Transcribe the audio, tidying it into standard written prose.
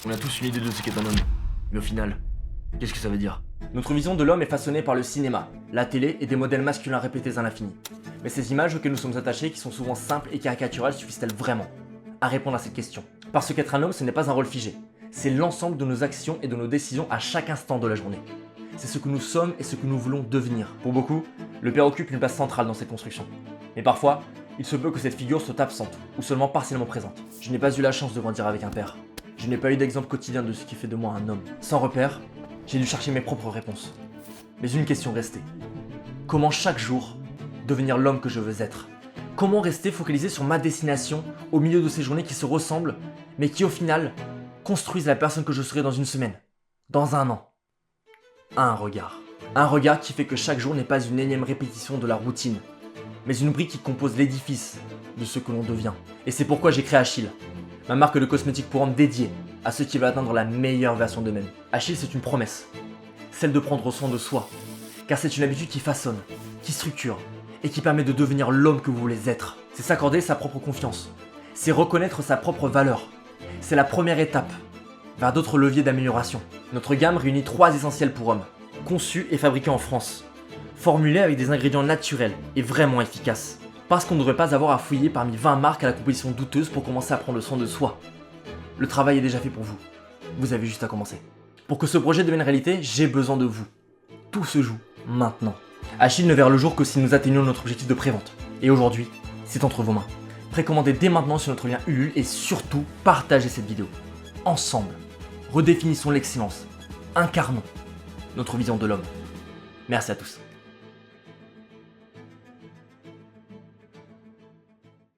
On a tous une idée de ce qu'est un homme. Mais au final, qu'est-ce que ça veut dire? Notre vision de l'homme est façonnée par le cinéma, la télé et des modèles masculins répétés à l'infini. Mais ces images auxquelles nous sommes attachés, qui sont souvent simples et caricaturales, suffisent-elles vraiment à répondre à cette question? Parce qu'être un homme, ce n'est pas un rôle figé. C'est l'ensemble de nos actions et de nos décisions à chaque instant de la journée. C'est ce que nous sommes et ce que nous voulons devenir. Pour beaucoup, le père occupe une place centrale dans cette construction. Mais parfois, il se peut que cette figure soit absente ou seulement partiellement présente. Je n'ai pas eu la chance de grandir avec un père. Je n'ai pas eu d'exemple quotidien de ce qui fait de moi un homme. Sans repère, j'ai dû chercher mes propres réponses. Mais une question restait. Comment chaque jour devenir l'homme que je veux être? Comment rester focalisé sur ma destination au milieu de ces journées qui se ressemblent, mais qui au final construisent la personne que je serai dans une semaine, dans un an? Un regard. Un regard qui fait que chaque jour n'est pas une énième répétition de la routine, mais une brique qui compose l'édifice de ce que l'on devient. Et c'est pourquoi j'ai créé Achille, ma marque de cosmétiques pour hommes dédiée à ceux qui veulent atteindre la meilleure version d'eux-mêmes. Achille, c'est une promesse, celle de prendre soin de soi, car c'est une habitude qui façonne, qui structure, et qui permet de devenir l'homme que vous voulez être. C'est s'accorder sa propre confiance, c'est reconnaître sa propre valeur. C'est la première étape vers d'autres leviers d'amélioration. Notre gamme réunit 3 essentiels pour hommes, conçus et fabriqués en France, formulés avec des ingrédients naturels et vraiment efficaces. Parce qu'on ne devrait pas avoir à fouiller parmi 20 marques à la composition douteuse pour commencer à prendre soin de soi. Le travail est déjà fait pour vous. Vous avez juste à commencer. Pour que ce projet devienne réalité, j'ai besoin de vous. Tout se joue maintenant. Achille ne verra le jour que si nous atteignons notre objectif de prévente. Et aujourd'hui, c'est entre vos mains. Précommandez dès maintenant sur notre lien Ulule et surtout, partagez cette vidéo. Ensemble, redéfinissons l'excellence. Incarnons notre vision de l'homme. Merci à tous.